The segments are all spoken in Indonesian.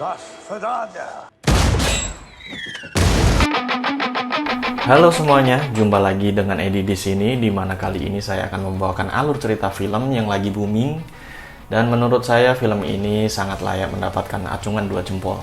Das Vedana. Halo semuanya, jumpa lagi dengan Edi di sini, di mana kali ini saya akan membawakan alur cerita film yang lagi booming, dan menurut saya film ini sangat layak mendapatkan acungan 2 jempol.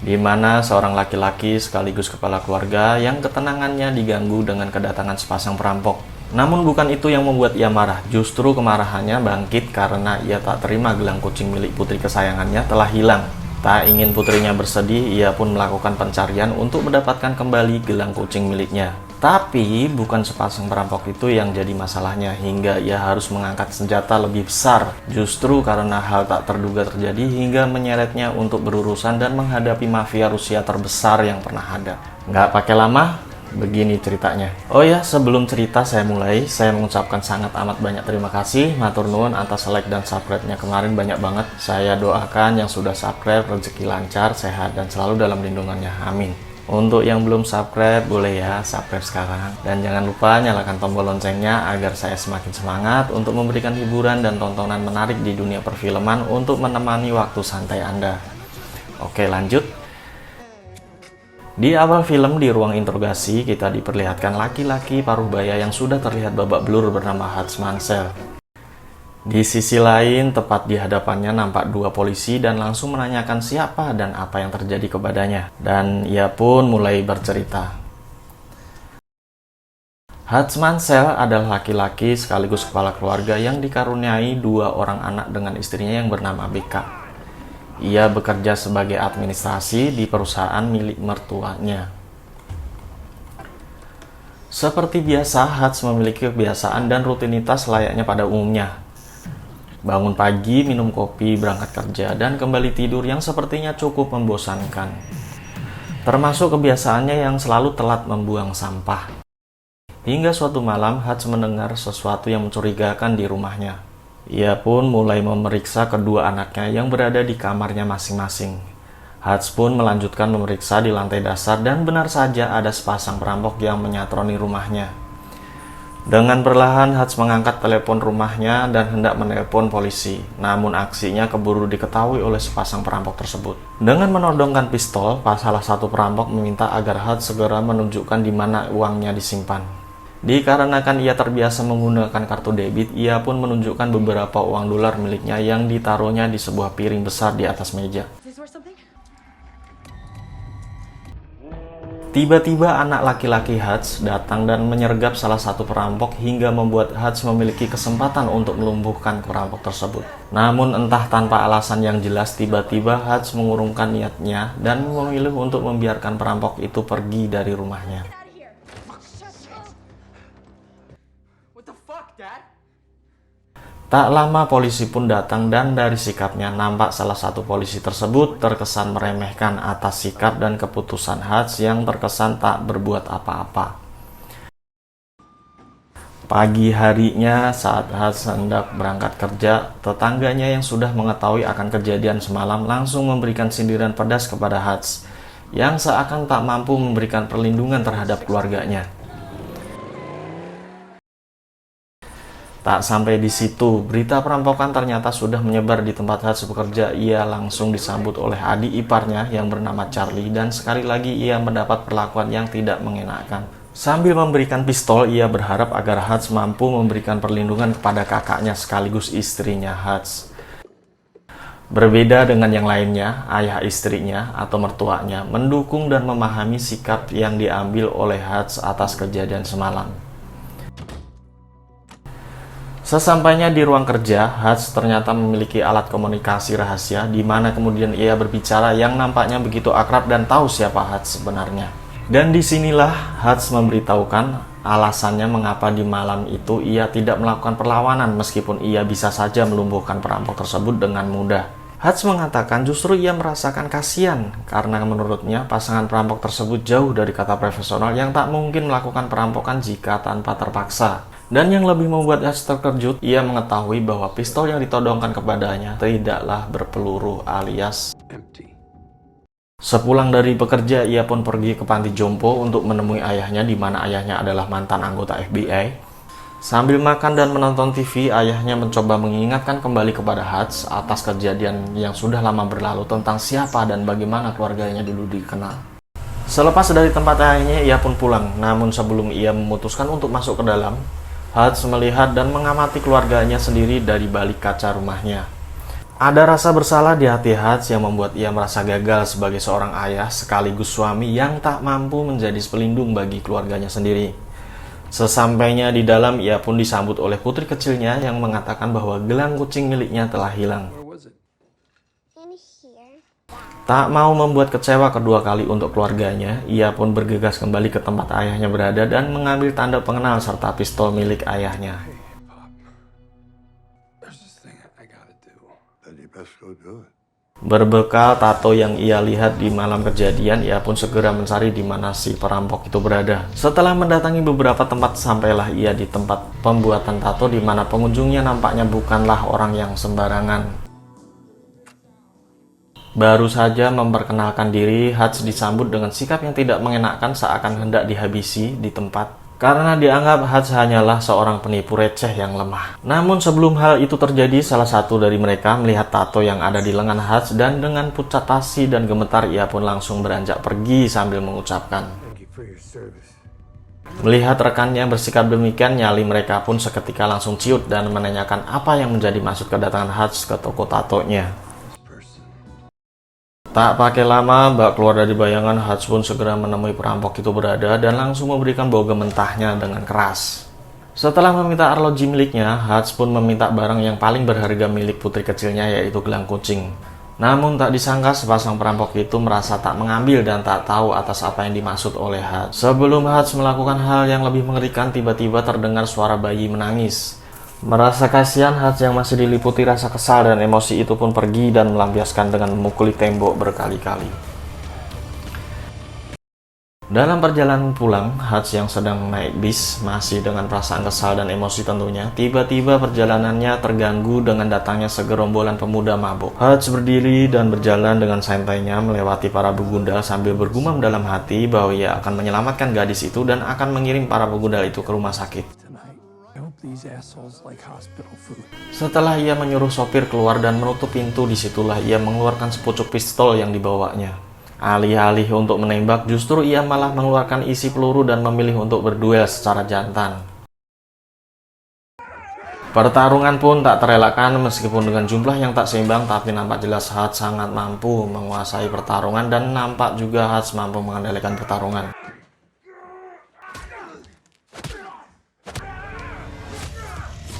Di mana seorang laki-laki sekaligus kepala keluarga yang ketenangannya diganggu dengan kedatangan sepasang perampok. Namun bukan itu yang membuat ia marah, justru kemarahannya bangkit karena ia tak terima gelang kucing milik putri kesayangannya telah hilang. Tak ingin putrinya bersedih, ia pun melakukan pencarian untuk mendapatkan kembali gelang kucing miliknya. Tapi bukan sepasang perampok itu yang jadi masalahnya hingga ia harus mengangkat senjata lebih besar. Justru karena hal tak terduga terjadi hingga menyeretnya untuk berurusan dan menghadapi mafia Rusia terbesar yang pernah ada. Nggak pakai lama, begini ceritanya. Oh ya, sebelum cerita saya mulai, saya mengucapkan sangat amat banyak terima kasih matur nuwun atas like dan subscribe-nya kemarin, banyak banget. Saya doakan yang sudah subscribe rezeki lancar, sehat dan selalu dalam lindungannya, amin. Untuk yang belum subscribe, boleh ya subscribe sekarang. Dan jangan lupa nyalakan tombol loncengnya agar saya semakin semangat untuk memberikan hiburan dan tontonan menarik di dunia perfilman untuk menemani waktu santai Anda. Oke, lanjut. Di awal film, di ruang interogasi, kita diperlihatkan laki-laki paruh baya yang sudah terlihat babak belur bernama Hans Mansell. Di sisi lain, tepat di hadapannya nampak 2 polisi dan langsung menanyakan siapa dan apa yang terjadi kepadanya. Dan ia pun mulai bercerita. Hans Mansell adalah laki-laki sekaligus kepala keluarga yang dikaruniai 2 orang anak dengan istrinya yang bernama Becca. Ia bekerja sebagai administrasi di perusahaan milik mertuanya. Seperti biasa, Hans memiliki kebiasaan dan rutinitas layaknya pada umumnya. Bangun pagi, minum kopi, berangkat kerja, dan kembali tidur yang sepertinya cukup membosankan. Termasuk kebiasaannya yang selalu telat membuang sampah. Hingga suatu malam, Hans mendengar sesuatu yang mencurigakan di rumahnya. Ia pun mulai memeriksa kedua anaknya yang berada di kamarnya masing-masing. Hans pun melanjutkan memeriksa di lantai dasar dan benar saja ada sepasang perampok yang menyatroni rumahnya. Dengan perlahan Hans mengangkat telepon rumahnya dan hendak menelepon polisi. Namun aksinya keburu diketahui oleh sepasang perampok tersebut. Dengan menodongkan pistol, salah satu perampok meminta agar Hans segera menunjukkan di mana uangnya disimpan. Dikarenakan ia terbiasa menggunakan kartu debit, ia pun menunjukkan beberapa uang dolar miliknya yang ditaruhnya di sebuah piring besar di atas meja. Tiba-tiba anak laki-laki Hans datang dan menyergap salah satu perampok hingga membuat Hans memiliki kesempatan untuk melumpuhkan perampok tersebut. Namun entah tanpa alasan yang jelas, tiba-tiba Hans mengurungkan niatnya dan memilih untuk membiarkan perampok itu pergi dari rumahnya. Tak lama polisi pun datang dan dari sikapnya nampak salah satu polisi tersebut terkesan meremehkan atas sikap dan keputusan Hans yang terkesan tak berbuat apa-apa. Pagi harinya saat Hans hendak berangkat kerja, tetangganya yang sudah mengetahui akan kejadian semalam langsung memberikan sindiran pedas kepada Hans yang seakan tak mampu memberikan perlindungan terhadap keluarganya. Tak sampai di situ, berita perampokan ternyata sudah menyebar di tempat Hans bekerja. Ia langsung disambut oleh adik iparnya yang bernama Charlie dan sekali lagi ia mendapat perlakuan yang tidak mengenakan. Sambil memberikan pistol, ia berharap agar Hans mampu memberikan perlindungan kepada kakaknya sekaligus istrinya Hans. Berbeda dengan yang lainnya, ayah istrinya atau mertuanya mendukung dan memahami sikap yang diambil oleh Hans atas kejadian semalam. Sesampainya di ruang kerja, Hans ternyata memiliki alat komunikasi rahasia di mana kemudian ia berbicara yang nampaknya begitu akrab dan tahu siapa Hans sebenarnya. Dan disinilah Hans memberitahukan alasannya mengapa di malam itu ia tidak melakukan perlawanan meskipun ia bisa saja melumpuhkan perampok tersebut dengan mudah. Hans mengatakan justru ia merasakan kasihan karena menurutnya pasangan perampok tersebut jauh dari kata profesional yang tak mungkin melakukan perampokan jika tanpa terpaksa. Dan yang lebih membuat Hans terkejut, ia mengetahui bahwa pistol yang ditodongkan kepadanya tidaklah berpeluru alias empty. Sepulang dari bekerja, ia pun pergi ke panti jompo untuk menemui ayahnya di mana ayahnya adalah mantan anggota FBI. Sambil makan dan menonton TV, ayahnya mencoba mengingatkan kembali kepada Hutch atas kejadian yang sudah lama berlalu tentang siapa dan bagaimana keluarganya dulu dikenal. Selepas dari tempat ayahnya, ia pun pulang. Namun sebelum ia memutuskan untuk masuk ke dalam, Hutch melihat dan mengamati keluarganya sendiri dari balik kaca rumahnya. Ada rasa bersalah di hati Hutch yang membuat ia merasa gagal sebagai seorang ayah sekaligus suami yang tak mampu menjadi pelindung bagi keluarganya sendiri. Sesampainya di dalam, ia pun disambut oleh putri kecilnya yang mengatakan bahwa gelang kucing miliknya telah hilang. Tak mau membuat kecewa kedua kali untuk keluarganya, ia pun bergegas kembali ke tempat ayahnya berada dan mengambil tanda pengenal serta pistol milik ayahnya. Berbekal tato yang ia lihat di malam kejadian, ia pun segera mencari di mana si perampok itu berada. Setelah mendatangi beberapa tempat, sampailah ia di tempat pembuatan tato di mana pengunjungnya nampaknya bukanlah orang yang sembarangan. Baru saja memperkenalkan diri, Hutch disambut dengan sikap yang tidak mengenakan seakan hendak dihabisi di tempat. Karena dianggap Hutch hanyalah seorang penipu receh yang lemah. Namun sebelum hal itu terjadi, salah satu dari mereka melihat tato yang ada di lengan Hutch dan dengan pucat pasi dan gemetar ia pun langsung beranjak pergi sambil mengucapkan, melihat rekannya bersikap demikian, nyali mereka pun seketika langsung ciut dan menanyakan apa yang menjadi maksud kedatangan Hutch ke toko tatonya. Tak pakai lama, bak keluar dari bayangan, Hutch pun segera menemui perampok itu berada dan langsung memberikan bau mentahnya dengan keras. Setelah meminta arloji miliknya, Hutch pun meminta barang yang paling berharga milik putri kecilnya, yaitu gelang kucing. Namun tak disangka sepasang perampok itu merasa tak mengambil dan tak tahu atas apa yang dimaksud oleh Hutch. Sebelum Hutch melakukan hal yang lebih mengerikan, tiba-tiba terdengar suara bayi menangis. Merasa kasihan, Hutch yang masih diliputi rasa kesal dan emosi itu pun pergi dan melampiaskan dengan memukuli tembok berkali-kali. Dalam perjalanan pulang, Hutch yang sedang naik bis masih dengan perasaan kesal dan emosi tentunya. Tiba-tiba perjalanannya terganggu dengan datangnya segerombolan pemuda mabuk. Hutch berdiri dan berjalan dengan santainya melewati para begundal sambil bergumam dalam hati bahwa ia akan menyelamatkan gadis itu dan akan mengirim para begundal itu ke rumah sakit. Setelah ia menyuruh sopir keluar dan menutup pintu, disitulah ia mengeluarkan sepucuk pistol yang dibawanya. Alih-alih untuk menembak, justru ia malah mengeluarkan isi peluru dan memilih untuk berduel secara jantan. Pertarungan pun tak terelakkan meskipun dengan jumlah yang tak seimbang, tapi nampak jelas Hutch sangat mampu menguasai pertarungan dan nampak juga Hutch mampu mengendalikan pertarungan.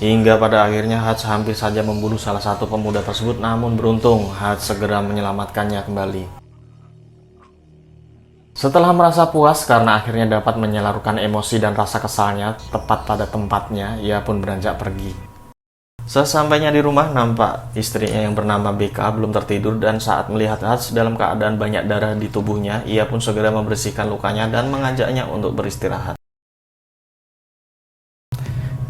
Hingga pada akhirnya Hutch hampir saja membunuh salah satu pemuda tersebut, namun beruntung Hutch segera menyelamatkannya kembali. Setelah merasa puas karena akhirnya dapat menyalurkan emosi dan rasa kesalnya tepat pada tempatnya, ia pun beranjak pergi. Sesampainya di rumah, nampak istrinya yang bernama BK belum tertidur dan saat melihat Hutch dalam keadaan banyak darah di tubuhnya, ia pun segera membersihkan lukanya dan mengajaknya untuk beristirahat.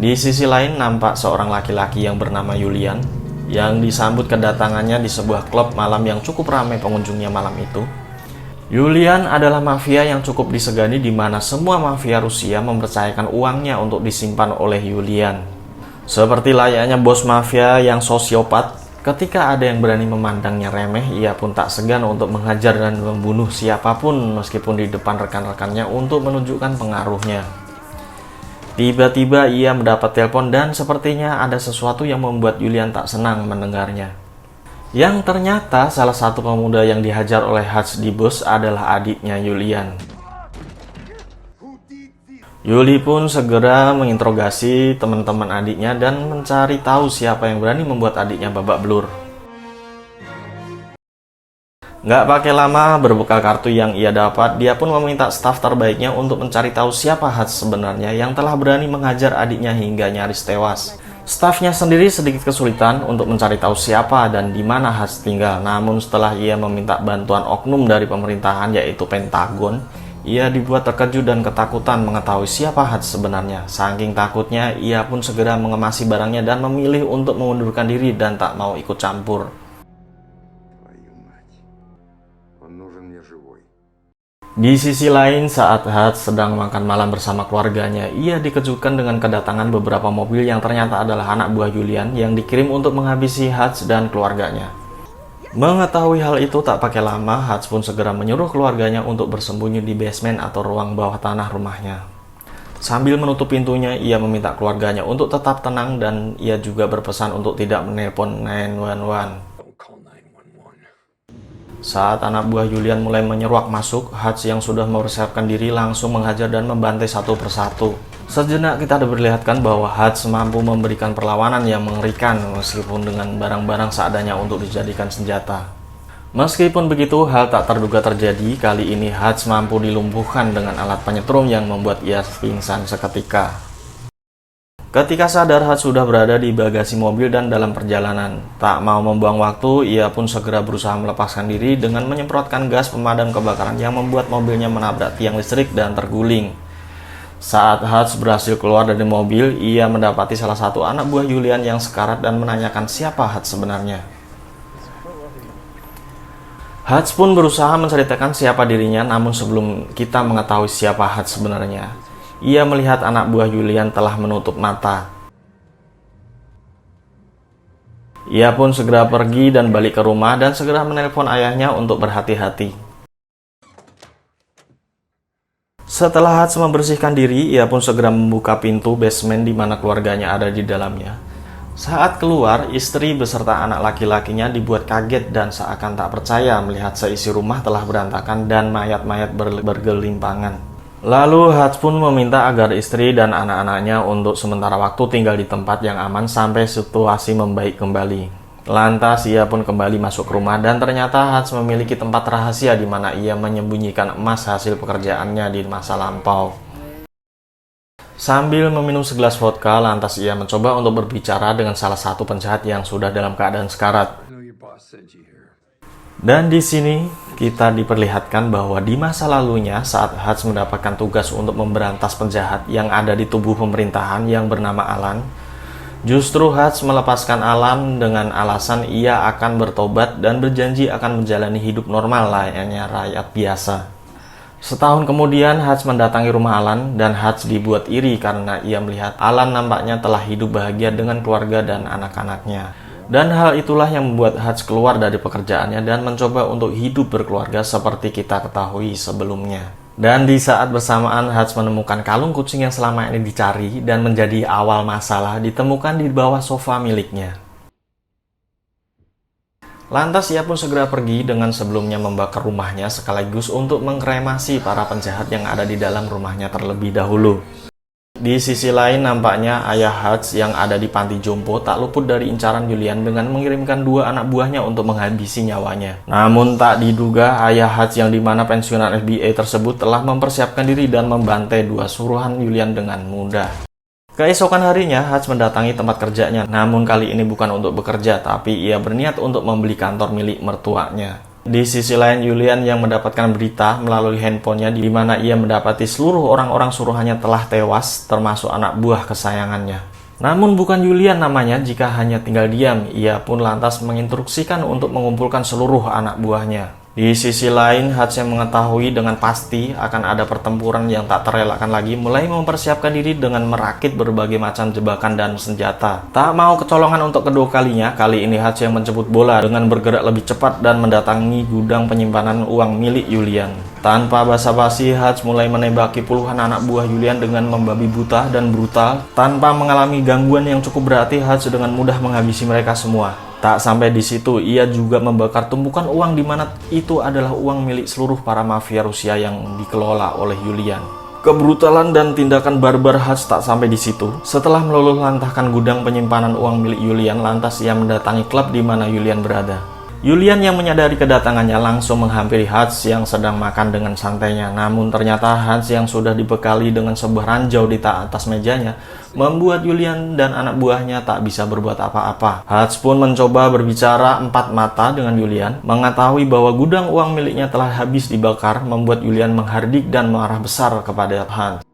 Di sisi lain, nampak seorang laki-laki yang bernama Julian yang disambut kedatangannya di sebuah klub malam yang cukup ramai pengunjungnya malam itu. Julian adalah mafia yang cukup disegani di mana semua mafia Rusia mempercayakan uangnya untuk disimpan oleh Julian. Seperti layaknya bos mafia yang sosiopat, ketika ada yang berani memandangnya remeh, ia pun tak segan untuk menghajar dan membunuh siapapun meskipun di depan rekan-rekannya untuk menunjukkan pengaruhnya. Tiba-tiba ia mendapat telepon dan sepertinya ada sesuatu yang membuat Julian tak senang mendengarnya. Yang ternyata salah satu pemuda yang dihajar oleh Hutch di bus adalah adiknya Julian. Yuli pun segera menginterogasi teman-teman adiknya dan mencari tahu siapa yang berani membuat adiknya babak belur. Nggak pakai lama, berbekal kartu yang ia dapat, dia pun meminta staf terbaiknya untuk mencari tahu siapa Hutch sebenarnya yang telah berani menghajar adiknya hingga nyaris tewas. Stafnya sendiri sedikit kesulitan untuk mencari tahu siapa dan di mana Hutch tinggal. Namun setelah ia meminta bantuan oknum dari pemerintahan yaitu Pentagon, ia dibuat terkejut dan ketakutan mengetahui siapa Hutch sebenarnya. Saking takutnya, ia pun segera mengemasi barangnya dan memilih untuk mengundurkan diri dan tak mau ikut campur. Di sisi lain, saat Hutch sedang makan malam bersama keluarganya, ia dikejutkan dengan kedatangan beberapa mobil yang ternyata adalah anak buah Julian yang dikirim untuk menghabisi Hutch dan keluarganya. Mengetahui hal itu tak pakai lama, Hutch pun segera menyuruh keluarganya untuk bersembunyi di basement atau ruang bawah tanah rumahnya. Sambil menutup pintunya, ia meminta keluarganya untuk tetap tenang dan ia juga berpesan untuk tidak menelpon 911. Saat anak buah Julian mulai menyeruak masuk, Hutch yang sudah mempersiapkan diri langsung menghajar dan membantai satu persatu. Sejenak kita diperlihatkan bahwa Hutch mampu memberikan perlawanan yang mengerikan meskipun dengan barang-barang seadanya untuk dijadikan senjata. Meskipun begitu, hal tak terduga terjadi. Kali ini Hutch mampu dilumpuhkan dengan alat penyetrum yang membuat ia pingsan seketika. Ketika sadar, Hutch sudah berada di bagasi mobil dan dalam perjalanan. Tak mau membuang waktu, ia pun segera berusaha melepaskan diri dengan menyemprotkan gas pemadam kebakaran yang membuat mobilnya menabrak tiang listrik dan terguling. Saat Hutch berhasil keluar dari mobil, ia mendapati salah satu anak buah Julian yang sekarat dan menanyakan siapa Hutch sebenarnya. Hutch pun berusaha menceritakan siapa dirinya, namun sebelum kita mengetahui siapa Hutch sebenarnya, ia melihat anak buah Julian telah menutup mata. Ia pun segera pergi dan balik ke rumah dan segera menelpon ayahnya untuk berhati-hati. Setelah Hutch membersihkan diri, ia pun segera membuka pintu basement di mana keluarganya ada di dalamnya. Saat keluar, istri beserta anak laki-lakinya dibuat kaget dan seakan tak percaya melihat seisi rumah telah berantakan dan mayat-mayat bergelimpangan. Lalu Hutch pun meminta agar istri dan anak-anaknya untuk sementara waktu tinggal di tempat yang aman sampai situasi membaik kembali. Lantas ia pun kembali masuk ke rumah dan ternyata Hutch memiliki tempat rahasia di mana ia menyembunyikan emas hasil pekerjaannya di masa lampau. Sambil meminum segelas vodka, lantas ia mencoba untuk berbicara dengan salah satu penjahat yang sudah dalam keadaan sekarat. Dan di sini kita diperlihatkan bahwa di masa lalunya saat Hutch mendapatkan tugas untuk memberantas penjahat yang ada di tubuh pemerintahan yang bernama Alan, justru Hutch melepaskan Alan dengan alasan ia akan bertobat dan berjanji akan menjalani hidup normal layaknya rakyat biasa. Setahun kemudian Hutch mendatangi rumah Alan dan Hutch dibuat iri karena ia melihat Alan nampaknya telah hidup bahagia dengan keluarga dan anak-anaknya. Dan hal itulah yang membuat Hutch keluar dari pekerjaannya dan mencoba untuk hidup berkeluarga seperti kita ketahui sebelumnya. Dan di saat bersamaan Hutch menemukan kalung kucing yang selama ini dicari dan menjadi awal masalah ditemukan di bawah sofa miliknya. Lantas ia pun segera pergi dengan sebelumnya membakar rumahnya sekaligus untuk mengkremasi para penjahat yang ada di dalam rumahnya terlebih dahulu. Di sisi lain, nampaknya ayah Hutch yang ada di panti jompo tak luput dari incaran Julian dengan mengirimkan dua anak buahnya untuk menghabisi nyawanya. Namun tak diduga, ayah Hutch yang dimana pensiunan FBI tersebut telah mempersiapkan diri dan membantai dua suruhan Julian dengan mudah. Keesokan harinya, Hutch mendatangi tempat kerjanya, namun kali ini bukan untuk bekerja, tapi ia berniat untuk membeli kantor milik mertuanya. Di sisi lain, Julian yang mendapatkan berita melalui handphonenya di mana ia mendapati seluruh orang-orang suruhannya telah tewas, termasuk anak buah kesayangannya. Namun bukan Julian namanya jika hanya tinggal diam, ia pun lantas menginstruksikan untuk mengumpulkan seluruh anak buahnya. Di sisi lain, Hutch yang mengetahui dengan pasti akan ada pertempuran yang tak terelakkan lagi mulai mempersiapkan diri dengan merakit berbagai macam jebakan dan senjata. Tak mau kecolongan untuk kedua kalinya, kali ini Hutch yang menjemput bola dengan bergerak lebih cepat dan mendatangi gudang penyimpanan uang milik Julian. Tanpa basa-basi, Hutch mulai menembaki puluhan anak buah Julian dengan membabi buta dan brutal. Tanpa mengalami gangguan yang cukup berarti, Hutch dengan mudah menghabisi mereka semua. Tak sampai di situ, ia juga membakar tumpukan uang di mana itu adalah uang milik seluruh para mafia Rusia yang dikelola oleh Julian. Kebrutalan dan tindakan barbar Hutch tak sampai di situ. Setelah meluluh lantahkan gudang penyimpanan uang milik Julian, lantas ia mendatangi klub di mana Julian berada. Julian yang menyadari kedatangannya langsung menghampiri Hutch yang sedang makan dengan santainya. Namun ternyata Hutch yang sudah dibekali dengan sebuah ranjau di atas mejanya membuat Julian dan anak buahnya tak bisa berbuat apa-apa. Hutch pun mencoba berbicara empat mata dengan Julian. Mengetahui bahwa gudang uang miliknya telah habis dibakar membuat Julian menghardik dan marah besar kepada Hutch.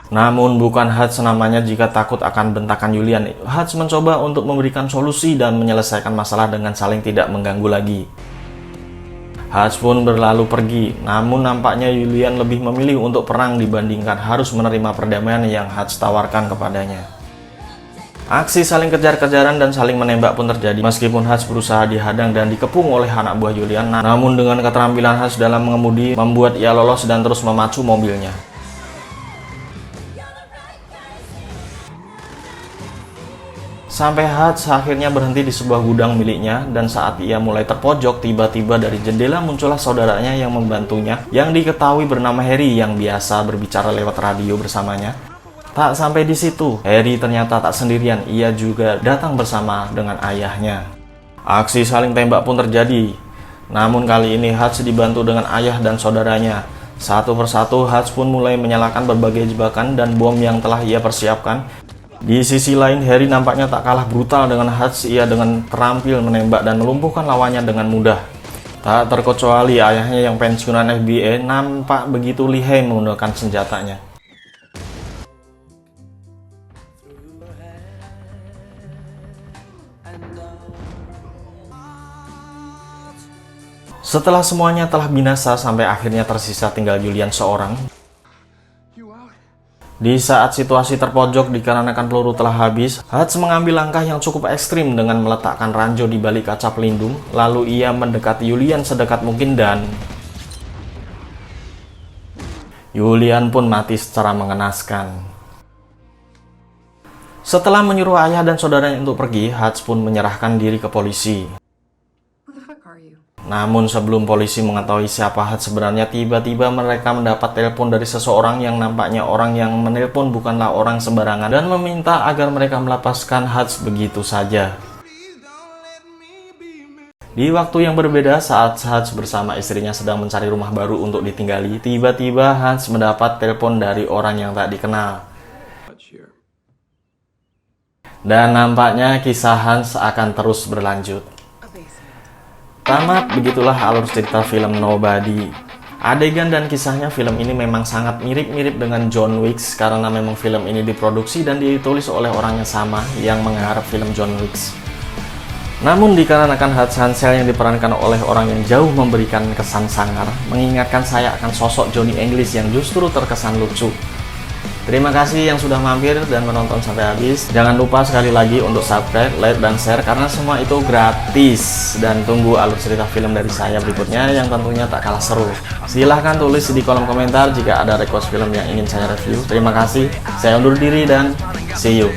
Namun bukan Hutch namanya jika takut akan bentakan Julian. Hutch mencoba untuk memberikan solusi dan menyelesaikan masalah dengan saling tidak mengganggu lagi. Hutch pun berlalu pergi, namun nampaknya Julian lebih memilih untuk perang dibandingkan harus menerima perdamaian yang Hutch tawarkan kepadanya. Aksi saling kejar-kejaran dan saling menembak pun terjadi meskipun Hutch berusaha dihadang dan dikepung oleh anak buah Julian. Namun dengan keterampilan Hutch dalam mengemudi membuat ia lolos dan terus memacu mobilnya. Sampai Hutch akhirnya berhenti di sebuah gudang miliknya, dan saat ia mulai terpojok, tiba-tiba dari jendela muncullah saudaranya yang membantunya yang diketahui bernama Harry yang biasa berbicara lewat radio bersamanya. Tak sampai di situ, Harry ternyata tak sendirian, ia juga datang bersama dengan ayahnya. Aksi saling tembak pun terjadi. Namun kali ini Hutch dibantu dengan ayah dan saudaranya. Satu persatu Hutch pun mulai menyalakan berbagai jebakan dan bom yang telah ia persiapkan. Di sisi lain, Harry nampaknya tak kalah brutal dengan Hutch. Ia dengan terampil menembak dan melumpuhkan lawannya dengan mudah. Tak terkecuali ayahnya yang pensiunan FBI nampak begitu lihai menggunakan senjatanya. Setelah semuanya telah binasa sampai akhirnya tersisa tinggal Julian seorang. Di saat situasi terpojok dikarenakan peluru telah habis, Hutch mengambil langkah yang cukup ekstrim dengan meletakkan ranjau di balik kaca pelindung. Lalu ia mendekati Julian sedekat mungkin dan Julian pun mati secara mengenaskan. Setelah menyuruh ayah dan saudaranya untuk pergi, Hutch pun menyerahkan diri ke polisi. Namun sebelum polisi mengetahui siapa Hutch sebenarnya, tiba-tiba mereka mendapat telepon dari seseorang yang nampaknya orang yang menelpon bukanlah orang sembarangan dan meminta agar mereka melepaskan Hutch begitu saja. Di waktu yang berbeda, saat Hutch bersama istrinya sedang mencari rumah baru untuk ditinggali, tiba-tiba Hutch mendapat telepon dari orang yang tak dikenal. Dan nampaknya kisah Hutch akan terus berlanjut. Tamat, begitulah alur cerita film Nobody. Adegan dan kisahnya film ini memang sangat mirip-mirip dengan John Wick karena memang film ini diproduksi dan ditulis oleh orang yang sama yang menggarap film John Wick. Namun dikarenakan Hutch Hansel yang diperankan oleh orang yang jauh memberikan kesan sangar, mengingatkan saya akan sosok Johnny English yang justru terkesan lucu. Terima kasih yang sudah mampir dan menonton sampai habis. Jangan lupa sekali lagi untuk subscribe, like, dan share karena semua itu gratis. Dan tunggu alur cerita film dari saya berikutnya yang tentunya tak kalah seru. Silahkan tulis di kolom komentar jika ada request film yang ingin saya review. Terima kasih, saya undur diri dan see you.